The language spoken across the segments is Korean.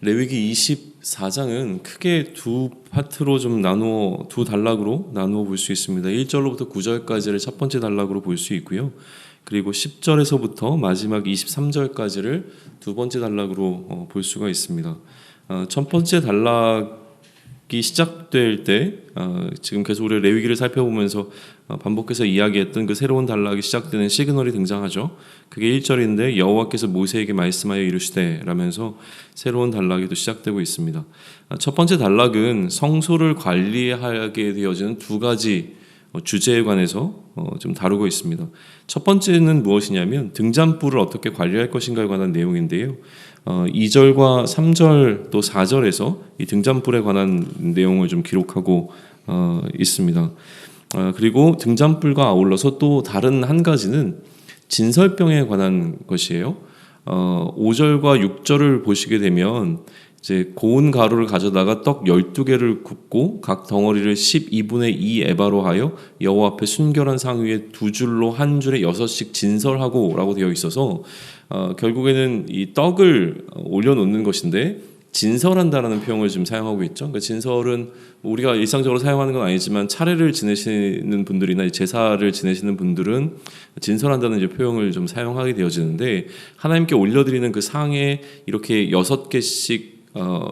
레위기 24장은 크게 두 파트로 두 단락으로 나누어 볼 수 있습니다. 1절로부터 9절까지를 첫 번째 단락으로 볼 수 있고요. 그리고 10절에서부터 마지막 23절까지를 두 번째 단락으로 볼 수가 있습니다. 첫 번째 단락이 시작될 때 지금 계속 우리 레위기를 살펴보면서 반복해서 이야기했던 그 새로운 단락이 시작되는 시그널이 등장하죠. 그게 1절인데 여호와께서 모세에게 말씀하여 이르시되 라면서 새로운 단락이 또 시작되고 있습니다. 첫 번째 단락은 성소를 관리하게 되어지는 두 가지 주제에 관해서 좀 다루고 있습니다. 첫 번째는 무엇이냐면 등잔불을 어떻게 관리할 것인가에 관한 내용인데요. 2절과 3절 또 4절에서 이 등잔불에 관한 내용을 좀 기록하고 있습니다. 그리고 등잔불과 아울러서 또 다른 한 가지는 진설병에 관한 것이에요. 5절과 6절을 보시게 되면 이제 고운 가루를 가져다가 떡 12개를 굽고 각 덩어리를 12분의 2 에바로 하여 여호와 앞에 순결한 상 위에 두 줄로 한 줄에 6씩 진설하고 라고 되어 있어서 결국에는 이 떡을 올려놓는 것인데 진설한다라는 표현을 좀 사용하고 있죠. 그러니까 진설은 우리가 일상적으로 사용하는 건 아니지만 차례를 지내시는 분들이나 제사를 지내시는 분들은 진설한다는 이제 표현을 좀 사용하게 되어지는데 하나님께 올려드리는 그 상에 이렇게 6개씩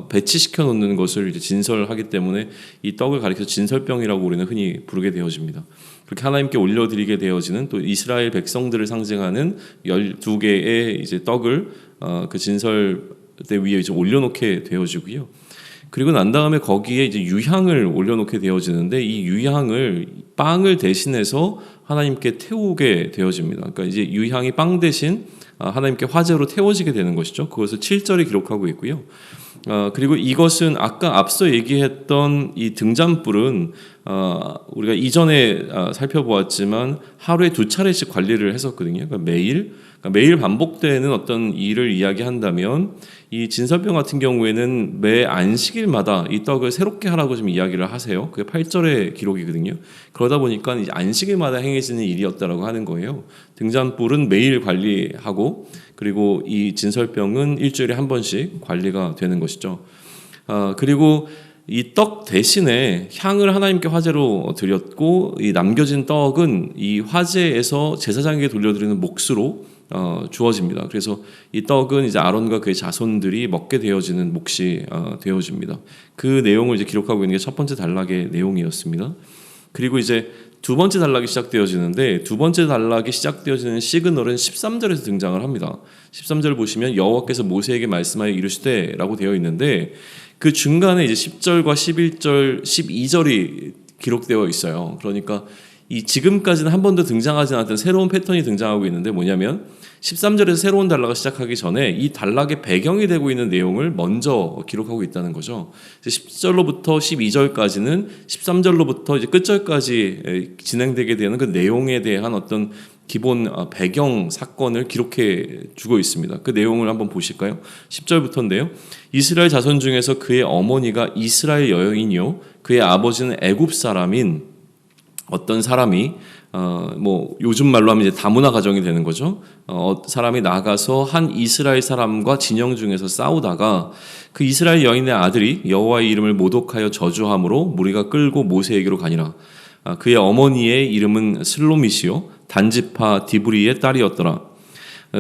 배치시켜 놓는 것을 이제 진설하기 때문에 이 떡을 가리켜서 진설병이라고 우리는 흔히 부르게 되어집니다. 그렇게 하나님께 올려드리게 되어지는 또 이스라엘 백성들을 상징하는 12개의 이제 떡을 그 진설대 위에 이제 올려놓게 되어지고요. 그리고 난 다음에 거기에 이제 유향을 올려놓게 되어지는데 이 유향을 빵을 대신해서 하나님께 태우게 되어집니다. 그러니까 이제 유향이 빵 대신 하나님께 화제로 태워지게 되는 것이죠. 그것을 7절에 기록하고 있고요. 그리고 이것은 아까 앞서 얘기했던 이 등잔불은 우리가 이전에 살펴보았지만 하루에 2차례씩 관리를 했었거든요. 그러니까 매일 반복되는 어떤 일을 이야기한다면 이 진설병 같은 경우에는 매 안식일마다 이 떡을 새롭게 하라고 좀 이야기를 하세요. 그게 8절의 기록이거든요. 그러다 보니까 이제 안식일마다 행해지는 일이었다라고 하는 거예요. 등잔불은 매일 관리하고 그리고 이 진설병은 일주일에 한 번씩 관리가 되는 것이죠. 그리고 이 떡 대신에 향을 하나님께 화제로 드렸고 이 남겨진 떡은 이 화제에서 제사장에게 돌려드리는 몫으로 주어집니다. 그래서 이 떡은 이제 아론과 그의 자손들이 먹게 되어지는 몫이 되어집니다. 그 내용을 이제 기록하고 있는 게 첫 번째 단락의 내용이었습니다. 그리고 이제 두 번째 단락이 시작되어지는데 두 번째 단락이 시작되어지는 시그널은 13절에서 등장을 합니다. 13절을 보시면 여호와께서 모세에게 말씀하여 이르시되라고 되어 있는데 그 중간에 이제 10절과 11절, 12절이 기록되어 있어요. 그러니까 이 지금까지는 한 번도 등장하지 않았던 새로운 패턴이 등장하고 있는데 뭐냐면 13절에서 새로운 단락을 시작하기 전에 이 단락의 배경이 되고 있는 내용을 먼저 기록하고 있다는 거죠. 10절로부터 12절까지는 13절로부터 이제 끝절까지 진행되게 되는 그 내용에 대한 어떤 기본 배경 사건을 기록해 주고 있습니다. 그 내용을 한번 보실까요? 10절부터인데요. 이스라엘 자손 중에서 그의 어머니가 이스라엘 여인이요 그의 아버지는 애굽 사람인 어떤 사람이 요즘 말로 하면 이제 다문화 가정이 되는 거죠. 사람이 나가서 한 이스라엘 사람과 진영 중에서 싸우다가 그 이스라엘 여인의 아들이 여호와의 이름을 모독하여 저주함으로 무리가 끌고 모세에게로 가니라. 그의 어머니의 이름은 슬로미시요 단지파 디브리의 딸이었더라.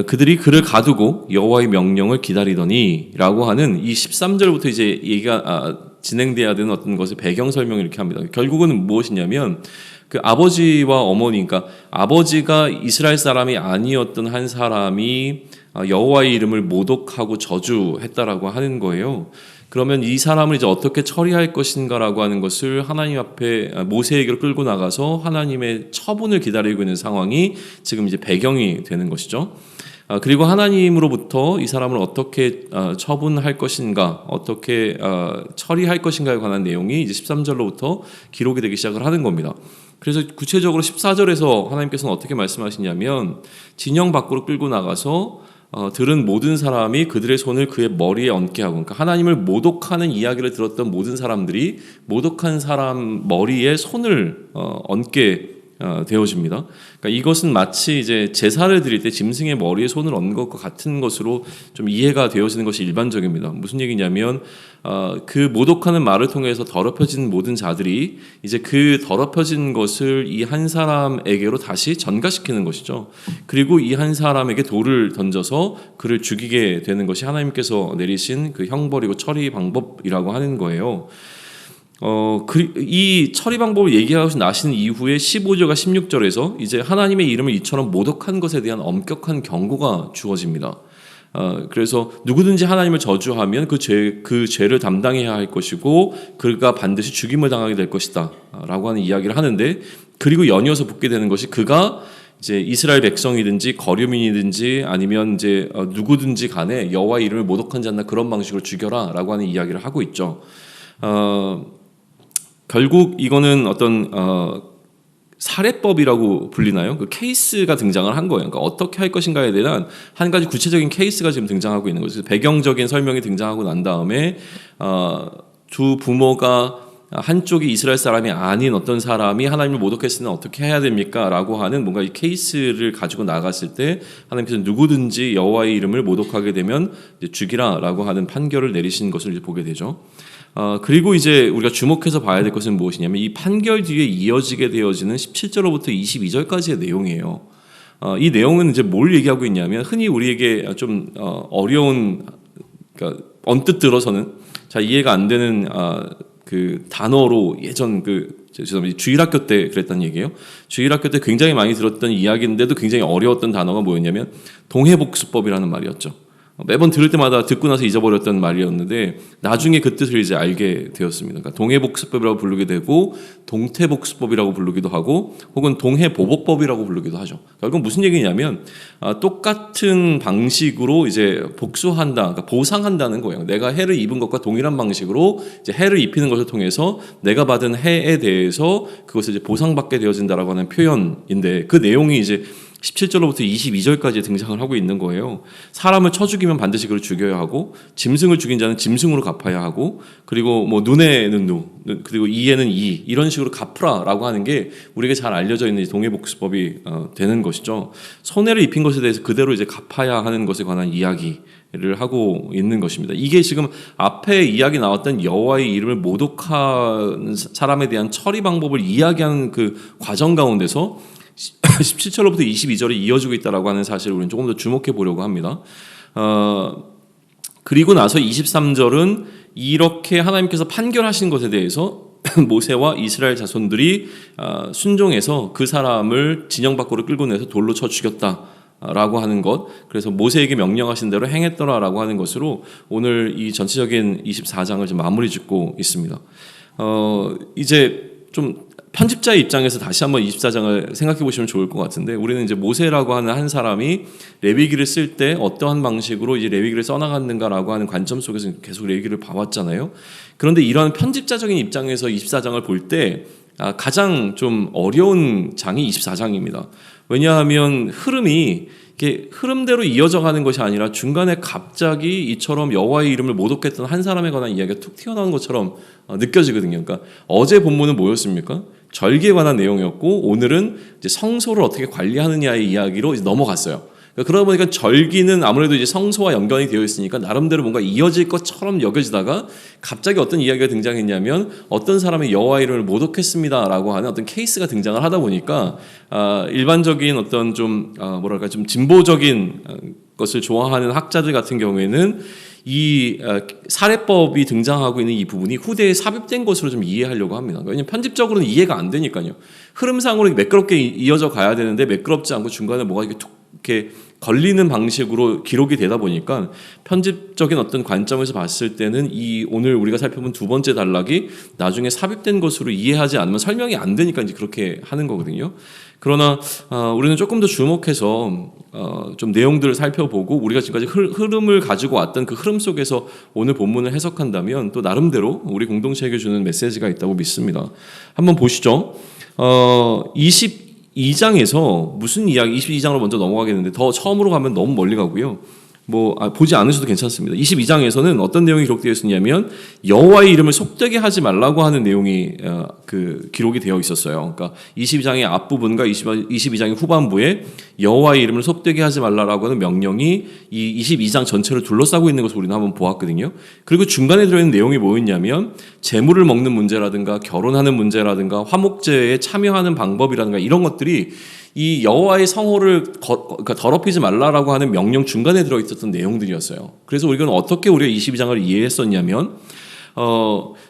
그들이 그를 가두고 여호와의 명령을 기다리더니라고 하는 이 13절부터 이제 얘기가 진행돼야 되는 어떤 것의 배경 설명을 이렇게 합니다. 결국은 무엇이냐면 그 아버지와 어머니, 그러니까 아버지가 이스라엘 사람이 아니었던 한 사람이 여호와의 이름을 모독하고 저주했다라고 하는 거예요. 그러면 이 사람을 이제 어떻게 처리할 것인가라고 하는 것을 하나님 앞에 모세에게로 끌고 나가서 하나님의 처분을 기다리고 있는 상황이 지금 이제 배경이 되는 것이죠. 그리고 하나님으로부터 이 사람을 어떻게 처분할 것인가, 어떻게 처리할 것인가에 관한 내용이 이제 13절로부터 기록이 되기 시작을 하는 겁니다. 그래서 구체적으로 14절에서 하나님께서는 어떻게 말씀하시냐면 진영 밖으로 끌고 나가서 들은 모든 사람이 그들의 손을 그의 머리에 얹게 하고, 그러니까 하나님을 모독하는 이야기를 들었던 모든 사람들이 모독한 사람 머리에 손을 얹게 되어집니다. 그러니까 이것은 마치 이제 제사를 드릴 때 짐승의 머리에 손을 얹는 것과 같은 것으로 좀 이해가 되어지는 것이 일반적입니다. 무슨 얘기냐면 그 모독하는 말을 통해서 더럽혀진 모든 자들이 이제 그 더럽혀진 것을 이 한 사람에게로 다시 전가시키는 것이죠. 그리고 이 한 사람에게 돌을 던져서 그를 죽이게 되는 것이 하나님께서 내리신 그 형벌이고 처리 방법이라고 하는 거예요. 이 처리 방법을 얘기하고 나신 이후에 15절과 16절에서 이제 하나님의 이름을 이처럼 모독한 것에 대한 엄격한 경고가 주어집니다. 그래서 누구든지 하나님을 저주하면 그 죄를 담당해야 할 것이고 그가 반드시 죽임을 당하게 될 것이다 라고 하는 이야기를 하는데, 그리고 연이어서 붙게 되는 것이 그가 이제 이스라엘 백성이든지 거류민이든지 아니면 이제 누구든지 간에 여호와의 이름을 모독한 자나 그런 방식으로 죽여라라고 하는 이야기를 하고 있죠. 결국 이거는 어떤 사례법이라고 불리나요? 그 케이스가 등장을 한 거예요. 그러니까 어떻게 할 것인가에 대한 한 가지 구체적인 케이스가 지금 등장하고 있는 거죠. 배경적인 설명이 등장하고 난 다음에 두 부모가 한쪽이 이스라엘 사람이 아닌 어떤 사람이 하나님을 모독했으면 어떻게 해야 됩니까? 라고 하는 뭔가 이 케이스를 가지고 나갔을 때 하나님께서 누구든지 여호와의 이름을 모독하게 되면 이제 죽이라 라고 하는 판결을 내리신 것을 이제 보게 되죠. 그리고 이제 우리가 주목해서 봐야 될 것은 무엇이냐면 이 판결 뒤에 이어지게 되어지는 17절로부터 22절까지의 내용이에요. 이 내용은 이제 뭘 얘기하고 있냐면 흔히 우리에게 좀 어려운, 그러니까 언뜻 들어서는 잘 이해가 안 되는 그 단어로 예전 죄송합니다. 주일학교 때 그랬단 얘기예요. 주일학교 때 굉장히 많이 들었던 이야기인데도 굉장히 어려웠던 단어가 뭐였냐면 동해복수법이라는 말이었죠. 매번 들을 때마다 듣고 나서 잊어버렸던 말이었는데 나중에 그 뜻을 이제 알게 되었습니다. 그러니까 동해복수법이라고 부르게 되고 동태복수법이라고 부르기도 하고 혹은 동해보복법이라고 부르기도 하죠. 결국 무슨 얘기냐면 똑같은 방식으로 이제 복수한다, 그러니까 보상한다는 거예요. 내가 해를 입은 것과 동일한 방식으로 이제 해를 입히는 것을 통해서 내가 받은 해에 대해서 그것을 이제 보상받게 되어진다라고 하는 표현인데, 그 내용이 이제 17절로부터 22절까지 등장을 하고 있는 거예요. 사람을 쳐 죽이면 반드시 그를 죽여야 하고, 짐승을 죽인 자는 짐승으로 갚아야 하고, 그리고 뭐 눈에는 눈, 그리고 이에는 이, 이런 식으로 갚으라라고 하는 게 우리에게 잘 알려져 있는 동해복수법이 되는 것이죠. 손해를 입힌 것에 대해서 그대로 이제 갚아야 하는 것에 관한 이야기를 하고 있는 것입니다. 이게 지금 앞에 이야기 나왔던 여호와의 이름을 모독한 사람에 대한 처리 방법을 이야기하는 그 과정 가운데서 17절로부터 22절이 이어지고 있다라고 하는 사실을 우리는 조금 더 주목해 보려고 합니다. 그리고 나서 23절은 이렇게 하나님께서 판결하신 것에 대해서 모세와 이스라엘 자손들이 순종해서 그 사람을 진영 밖으로 끌고 내서 돌로 쳐 죽였다라고 하는 것, 그래서 모세에게 명령하신 대로 행했더라라고 하는 것으로 오늘 이 전체적인 24장을 좀 마무리 짓고 있습니다. 이제 좀 편집자의 입장에서 다시 한번 24장을 생각해 보시면 좋을 것 같은데, 우리는 이제 모세라고 하는 한 사람이 레위기를 쓸 때 어떠한 방식으로 이제 레위기를 써나갔는가라고 하는 관점 속에서 계속 레위기를 봐왔잖아요. 그런데 이런 편집자적인 입장에서 24장을 볼 때 가장 좀 어려운 장이 24장입니다. 왜냐하면 흐름이 이렇게 흐름대로 이어져 가는 것이 아니라 중간에 갑자기 이처럼 여호와의 이름을 모독했던 한 사람에 관한 이야기가 툭 튀어나온 것처럼 느껴지거든요. 그러니까 어제 본문은 뭐였습니까? 절기에 관한 내용이었고, 오늘은 이제 성소를 어떻게 관리하느냐의 이야기로 이제 넘어갔어요. 그러다 보니까 절기는 아무래도 이제 성소와 연관이 되어 있으니까 나름대로 뭔가 이어질 것처럼 여겨지다가 갑자기 어떤 이야기가 등장했냐면 어떤 사람이 여호와 이름을 모독했습니다라고 하는 어떤 케이스가 등장을 하다 보니까 일반적인 어떤 좀 뭐랄까 좀 진보적인 것을 좋아하는 학자들 같은 경우에는 이 사례법이 등장하고 있는 이 부분이 후대에 삽입된 것으로 좀 이해하려고 합니다. 왜냐하면 편집적으로는 이해가 안 되니까요. 흐름상으로 매끄럽게 이어져 가야 되는데 매끄럽지 않고 중간에 뭐가 이렇게 걸리는 방식으로 기록이 되다 보니까 편집적인 어떤 관점에서 봤을 때는 이 오늘 우리가 살펴본 두 번째 단락이 나중에 삽입된 것으로 이해하지 않으면 설명이 안 되니까 이제 그렇게 하는 거거든요. 그러나 우리는 조금 더 주목해서 좀 내용들을 살펴보고 우리가 지금까지 흐름을 가지고 왔던 그 흐름 속에서 오늘 본문을 해석한다면 또 나름대로 우리 공동체에게 주는 메시지가 있다고 믿습니다. 한번 보시죠. 22장에서 무슨 이야기, 22장으로 먼저 넘어가겠는데 더 처음으로 가면 너무 멀리 가고요. 보지 않으셔도 괜찮습니다. 22장에서는 어떤 내용이 기록되어 있었냐면 여호와의 이름을 속되게 하지 말라고 하는 내용이 기록이 되어 있었어요. 그러니까 22장의 앞부분과 22장의 후반부에 여호와의 이름을 속되게 하지 말라라고 하는 명령이 이 22장 전체를 둘러싸고 있는 것을 우리는 한번 보았거든요. 그리고 중간에 들어있는 내용이 뭐였냐면 재물을 먹는 문제라든가 결혼하는 문제라든가 화목제에 참여하는 방법이라든가 이런 것들이 이 여호와의 성호를 그러니까 더럽히지 말라라고 하는 명령 중간에 들어있었던 내용들이었어요. 그래서 우리가 어떻게 우리가 22장을 이해했었냐면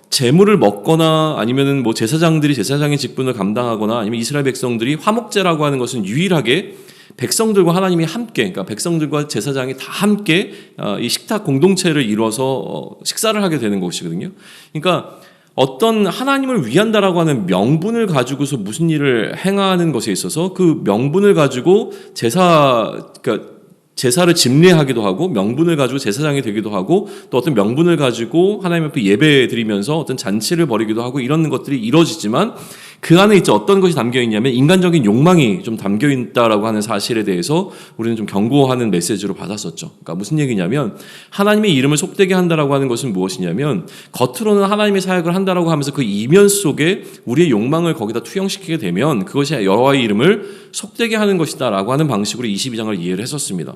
재물을 먹거나 아니면은 제사장들이 제사장의 직분을 감당하거나 아니면 이스라엘 백성들이 화목제라고 하는 것은 유일하게 백성들과 하나님이 함께, 그러니까 백성들과 제사장이 다 함께 이 식탁 공동체를 이루어서 식사를 하게 되는 것이거든요. 그러니까 어떤 하나님을 위한다라고 하는 명분을 가지고서 무슨 일을 행하는 것에 있어서 그 명분을 가지고 그러니까 제사를 집례하기도 하고 명분을 가지고 제사장이 되기도 하고 또 어떤 명분을 가지고 하나님 앞에 예배 드리면서 어떤 잔치를 벌이기도 하고 이런 것들이 이루어지지만 그 안에 이제 어떤 것이 담겨 있냐면 인간적인 욕망이 좀 담겨 있다라고 하는 사실에 대해서 우리는 좀 경고하는 메시지로 받았었죠. 그러니까 무슨 얘기냐면 하나님의 이름을 속되게 한다라고 하는 것은 무엇이냐면 겉으로는 하나님의 사역을 한다라고 하면서 그 이면 속에 우리의 욕망을 거기다 투영시키게 되면 그것이 여호와의 이름을 속되게 하는 것이다라고 하는 방식으로 22장을 이해를 했었습니다.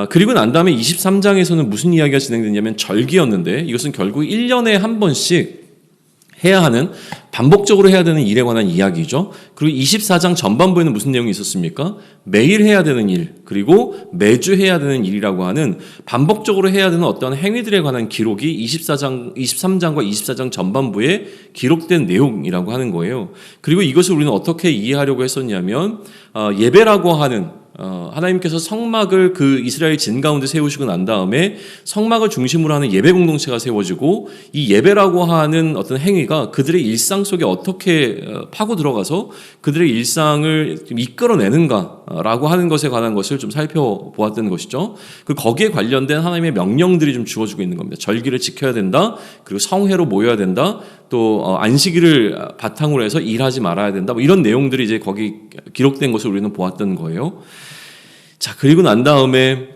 그리고 난 다음에 23장에서는 무슨 이야기가 진행됐냐면 절기였는데 이것은 결국 1년에 한 번씩 해야 하는 반복적으로 해야 되는 일에 관한 이야기죠. 그리고 24장 전반부에는 무슨 내용이 있었습니까? 매일 해야 되는 일 그리고 매주 해야 되는 일이라고 하는 반복적으로 해야 되는 어떤 행위들에 관한 기록이 23장과 24장 전반부에 기록된 내용이라고 하는 거예요. 그리고 이것을 우리는 어떻게 이해하려고 했었냐면 예배라고 하는 하나님께서 성막을 그 이스라엘 진 가운데 세우시고 난 다음에 성막을 중심으로 하는 예배 공동체가 세워지고 이 예배라고 하는 어떤 행위가 그들의 일상 속에 어떻게 파고 들어가서 그들의 일상을 이끌어내는가라고 하는 것에 관한 것을 좀 살펴보았던 것이죠. 거기에 관련된 하나님의 명령들이 좀 주어지고 있는 겁니다. 절기를 지켜야 된다. 그리고 성회로 모여야 된다. 또 안식일을 바탕으로 해서 일하지 말아야 된다. 이런 내용들이 이제 거기 기록된 것을 우리는 보았던 거예요. 자, 그리고 난 다음에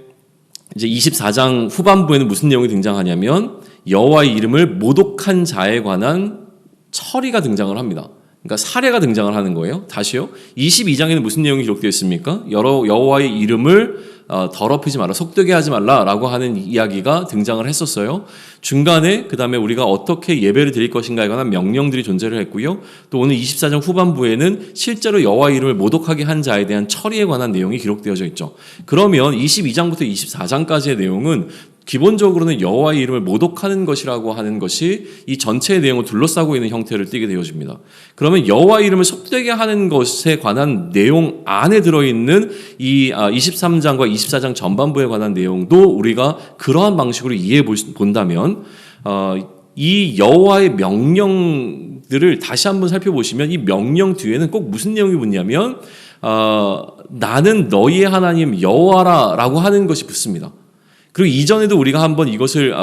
이제 24장 후반부에는 무슨 내용이 등장하냐면 여호와의 이름을 모독한 자에 관한 처리가 등장을 합니다. 그러니까 사례가 등장을 하는 거예요. 다시요. 22장에는 무슨 내용이 기록되어 있습니까? 여호와의 이름을 더럽히지 마라, 속되게 하지 말라라고 하는 이야기가 등장을 했었어요. 중간에 그 다음에 우리가 어떻게 예배를 드릴 것인가에 관한 명령들이 존재를 했고요. 또 오늘 24장 후반부에는 실제로 여호와의 이름을 모독하게 한 자에 대한 처리에 관한 내용이 기록되어져 있죠. 그러면 22장부터 24장까지의 내용은 기본적으로는 여호와의 이름을 모독하는 것이라고 하는 것이 이 전체의 내용을 둘러싸고 있는 형태를 띠게 되어집니다. 그러면 여호와의 이름을 속되게 하는 것에 관한 내용 안에 들어있는 이 23장과 24장 전반부에 관한 내용도 우리가 그러한 방식으로 이해해 본다면 이 여호와의 명령들을 다시 한번 살펴보시면 이 명령 뒤에는 꼭 무슨 내용이 붙냐면 나는 너희의 하나님 여호와라라고 하는 것이 붙습니다. 그리고 이전에도 우리가 한번 이것을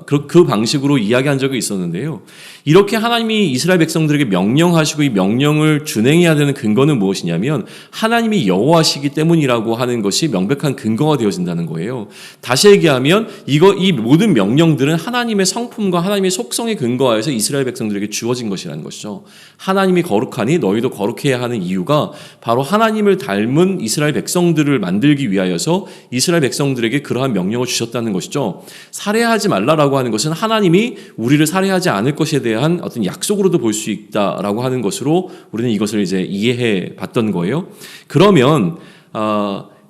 그 방식으로 이야기한 적이 있었는데요. 이렇게 하나님이 이스라엘 백성들에게 명령하시고 이 명령을 준행해야 되는 근거는 무엇이냐면 하나님이 여호와시기 때문이라고 하는 것이 명백한 근거가 되어진다는 거예요. 다시 얘기하면 이 모든 명령들은 하나님의 성품과 하나님의 속성에 근거하여서 이스라엘 백성들에게 주어진 것이라는 것이죠. 하나님이 거룩하니 너희도 거룩해야 하는 이유가 바로 하나님을 닮은 이스라엘 백성들을 만들기 위하여서 이스라엘 백성들에게 그러한 명령을 주셨다는 것이죠. 살해하지 말라라고 하는 것은 하나님이 우리를 살해하지 않을 것에 대한 어떤 약속으로도 볼 수 있다라고 하는 것으로 우리는 이것을 이제 이해해 봤던 거예요. 그러면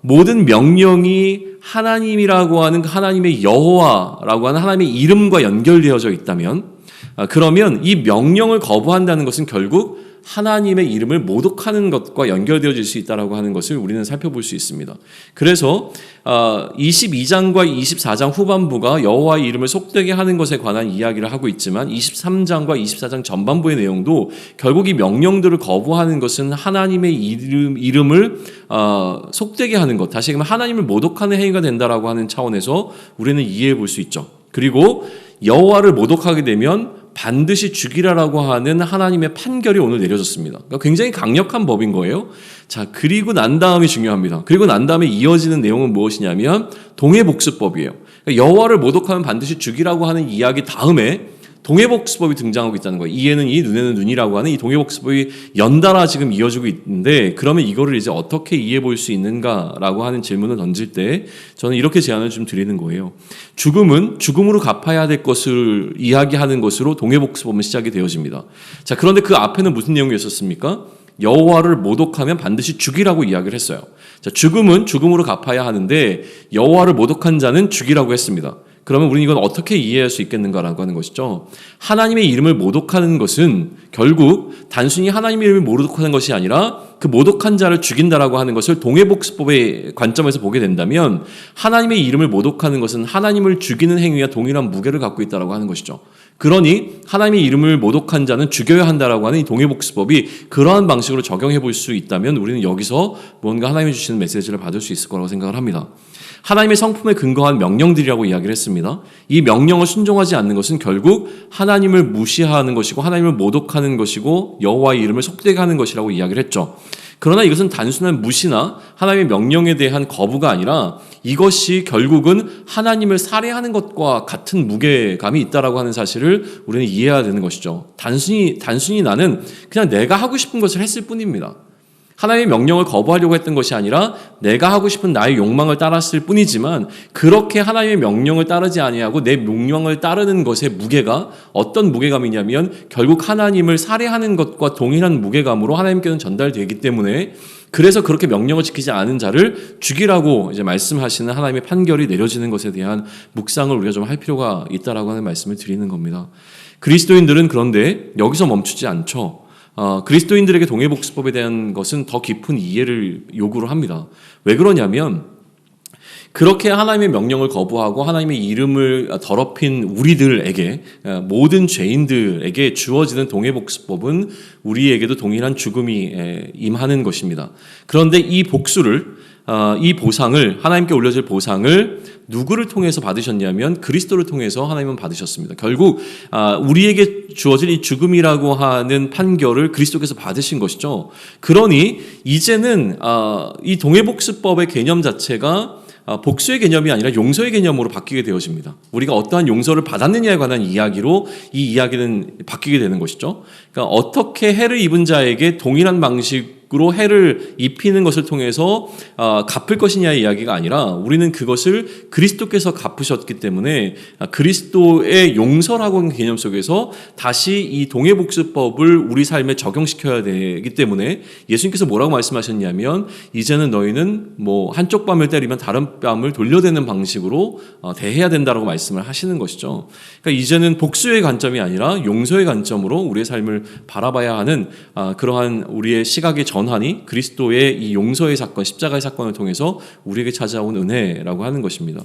모든 명령이 하나님이라고 하는 하나님의 여호와라고 하는 하나님의 이름과 연결되어져 있다면 그러면 이 명령을 거부한다는 것은 결국 하나님의 이름을 모독하는 것과 연결되어질 수 있다고 하는 것을 우리는 살펴볼 수 있습니다. 그래서 22장과 24장 후반부가 여호와의 이름을 속되게 하는 것에 관한 이야기를 하고 있지만 23장과 24장 전반부의 내용도 결국 이 명령들을 거부하는 것은 하나님의 이름을 속되게 하는 것, 다시 얘기하면 하나님을 모독하는 행위가 된다라고 하는 차원에서 우리는 이해해 볼 수 있죠. 그리고 여호와를 모독하게 되면 반드시 죽이라라고 하는 하나님의 판결이 오늘 내려졌습니다. 그러니까 굉장히 강력한 법인 거예요. 자, 그리고 난 다음이 중요합니다. 그리고 난 다음에 이어지는 내용은 무엇이냐면 동해복수법이에요. 그러니까 여호와를 모독하면 반드시 죽이라고 하는 이야기 다음에 동해복수법이 등장하고 있다는 거예요. 이에는 이, 눈에는 눈이라고 하는 이 동해복수법이 연달아 지금 이어지고 있는데, 그러면 이거를 이제 어떻게 이해해 볼 수 있는가라고 하는 질문을 던질 때 저는 이렇게 제안을 좀 드리는 거예요. 죽음은 죽음으로 갚아야 될 것을 이야기하는 것으로 동해복수법은 시작이 되어집니다. 자, 그런데 그 앞에는 무슨 내용이 있었습니까? 여호와를 모독하면 반드시 죽이라고 이야기를 했어요. 자, 죽음은 죽음으로 갚아야 하는데 여호와를 모독한 자는 죽이라고 했습니다. 그러면 우리는 이건 어떻게 이해할 수 있겠는가라고 하는 것이죠. 하나님의 이름을 모독하는 것은 결국 단순히 하나님의 이름을 모독하는 것이 아니라 그 모독한 자를 죽인다라고 하는 것을 동해복수법의 관점에서 보게 된다면 하나님의 이름을 모독하는 것은 하나님을 죽이는 행위와 동일한 무게를 갖고 있다라고 하는 것이죠. 그러니 하나님의 이름을 모독한 자는 죽여야 한다라고 하는 이 동해복수법이 그러한 방식으로 적용해 볼 수 있다면 우리는 여기서 뭔가 하나님이 주시는 메시지를 받을 수 있을 거라고 생각을 합니다. 하나님의 성품에 근거한 명령들이라고 이야기를 했습니다. 이 명령을 순종하지 않는 것은 결국 하나님을 무시하는 것이고 하나님을 모독하는 것이고 여호와의 이름을 속되게 하는 것이라고 이야기를 했죠. 그러나 이것은 단순한 무시나 하나님의 명령에 대한 거부가 아니라 이것이 결국은 하나님을 살해하는 것과 같은 무게감이 있다라고 하는 사실을 우리는 이해해야 되는 것이죠. 단순히 나는 그냥 내가 하고 싶은 것을 했을 뿐입니다. 하나님의 명령을 거부하려고 했던 것이 아니라 내가 하고 싶은 나의 욕망을 따랐을 뿐이지만, 그렇게 하나님의 명령을 따르지 아니하고 내 욕망을 따르는 것의 무게가 어떤 무게감이냐면 결국 하나님을 살해하는 것과 동일한 무게감으로 하나님께는 전달되기 때문에, 그래서 그렇게 명령을 지키지 않은 자를 죽이라고 이제 말씀하시는 하나님의 판결이 내려지는 것에 대한 묵상을 우리가 좀 할 필요가 있다라고 하는 말씀을 드리는 겁니다. 그리스도인들은 그런데 여기서 멈추지 않죠. 그리스도인들에게 동해복수법에 대한 것은 더 깊은 이해를 요구를 합니다. 왜 그러냐면 그렇게 하나님의 명령을 거부하고 하나님의 이름을 더럽힌 우리들에게, 모든 죄인들에게 주어지는 동해복수법은 우리에게도 동일한 죽음이 임하는 것입니다. 그런데 이 복수를, 이 보상을, 하나님께 올려질 보상을 누구를 통해서 받으셨냐면 그리스도를 통해서 하나님은 받으셨습니다. 결국 우리에게 주어질 이 죽음이라고 하는 판결을 그리스도께서 받으신 것이죠. 그러니 이제는 이 동해복수법의 개념 자체가 복수의 개념이 아니라 용서의 개념으로 바뀌게 되어집니다. 우리가 어떠한 용서를 받았느냐에 관한 이야기로 이 이야기는 바뀌게 되는 것이죠. 그러니까 어떻게 해를 입은 자에게 동일한 방식으로 해를 입히는 것을 통해서 갚을 것이냐의 이야기가 아니라 우리는 그것을 그리스도께서 갚으셨기 때문에 그리스도의 용서라고 하는 개념 속에서 다시 이 동해복수법을 우리 삶에 적용시켜야 되기 때문에 예수님께서 뭐라고 말씀하셨냐면 이제는 너희는 뭐 한쪽 뺨을 때리면 다른 뺨을 돌려대는 방식으로 대해야 된다라고 말씀을 하시는 것이죠. 그러니까 이제는 복수의 관점이 아니라 용서의 관점으로 우리의 삶을 바라봐야 하는 그러한 우리의 시각의 전환이 그리스도의 이 용서의 사건, 십자가의 사건을 통해서 우리에게 찾아온 은혜라고 하는 것입니다.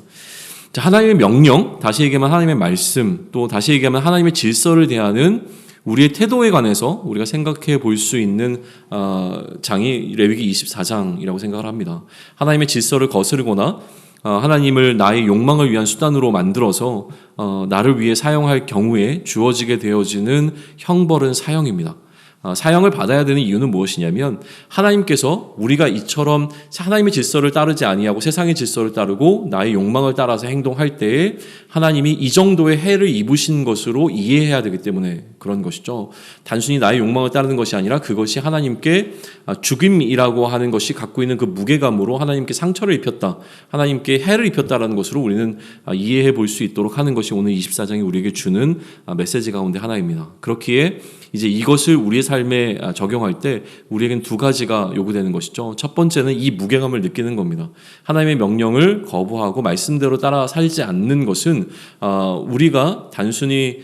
자, 하나님의 명령, 다시 얘기하면 하나님의 말씀, 또 다시 얘기하면 하나님의 질서를 대하는 우리의 태도에 관해서 우리가 생각해 볼 수 있는 장이 레위기 24장이라고 생각을 합니다. 하나님의 질서를 거스르거나 하나님을 나의 욕망을 위한 수단으로 만들어서 나를 위해 사용할 경우에 주어지게 되어지는 형벌은 사형입니다. 사형을 받아야 되는 이유는 무엇이냐면 하나님께서 우리가 이처럼 하나님의 질서를 따르지 아니하고 세상의 질서를 따르고 나의 욕망을 따라서 행동할 때에 하나님이 이 정도의 해를 입으신 것으로 이해해야 되기 때문에 그런 것이죠. 단순히 나의 욕망을 따르는 것이 아니라 그것이 하나님께 죽임이라고 하는 것이 갖고 있는 그 무게감으로 하나님께 상처를 입혔다, 하나님께 해를 입혔다라는 것으로 우리는 이해해 볼 수 있도록 하는 것이 오늘 24장이 우리에게 주는 메시지 가운데 하나입니다. 그렇기에 이제 이것을 우리의 삶에 적용할 때 우리에겐 두 가지가 요구되는 것이죠. 첫 번째는 이 무게감을 느끼는 겁니다. 하나님의 명령을 거부하고 말씀대로 따라 살지 않는 것은 우리가 단순히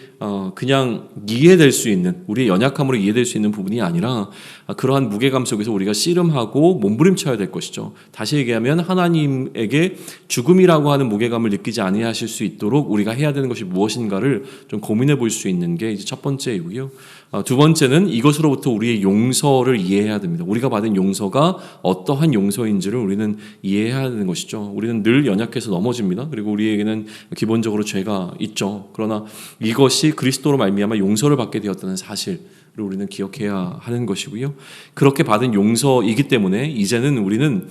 그냥 이해될 수 있는, 우리의 연약함으로 이해될 수 있는 부분이 아니라 그러한 무게감 속에서 우리가 씨름하고 몸부림쳐야 될 것이죠. 다시 얘기하면 하나님에게 죽음이라고 하는 무게감을 느끼지 아니하실 수 있도록 우리가 해야 되는 것이 무엇인가를 좀 고민해 볼 수 있는 게 이제 첫 번째이고요. 두 번째는 이것으로부터 우리의 용서를 이해해야 됩니다. 우리가 받은 용서가 어떠한 용서인지를 우리는 이해해야 되는 것이죠. 우리는 늘 연약해서 넘어집니다. 그리고 우리에게는 기본적으로 죄가 있죠. 그러나 이것이 그리스도로 말미암아 용서를 받게 되었다는 사실을 우리는 기억해야 하는 것이고요. 그렇게 받은 용서이기 때문에 이제는 우리는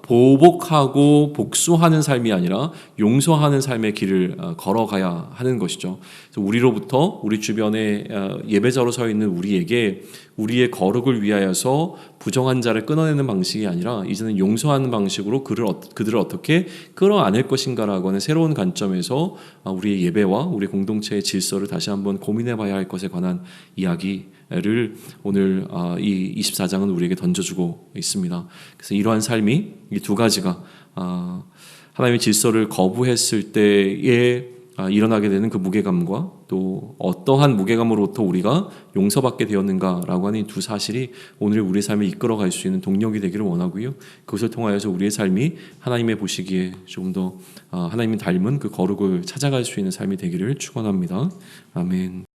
보복하고 복수하는 삶이 아니라 용서하는 삶의 길을 걸어가야 하는 것이죠. 그래서 우리로부터 우리 주변에 예배자로 서 있는 우리에게 우리의 거룩을 위하여서 부정한 자를 끊어내는 방식이 아니라 이제는 용서하는 방식으로 그들을 어떻게 끌어안을 것인가라고 하는 새로운 관점에서 우리의 예배와 우리 공동체의 질서를 다시 한번 고민해 봐야 할 것에 관한 이야기를 오늘 이 24장은 우리에게 던져주고 있습니다. 그래서 이러한 삶이 이 두 가지가 하나님의 질서를 거부했을 때에 일어나게 되는 그 무게감과 또 어떠한 무게감으로부터 우리가 용서받게 되었는가라고 하는 이 두 사실이 오늘 우리의 삶을 이끌어갈 수 있는 동력이 되기를 원하고요. 그것을 통하여서 우리의 삶이 하나님의 보시기에 조금 더 하나님이 닮은 그 거룩을 찾아갈 수 있는 삶이 되기를 축원합니다. 아멘.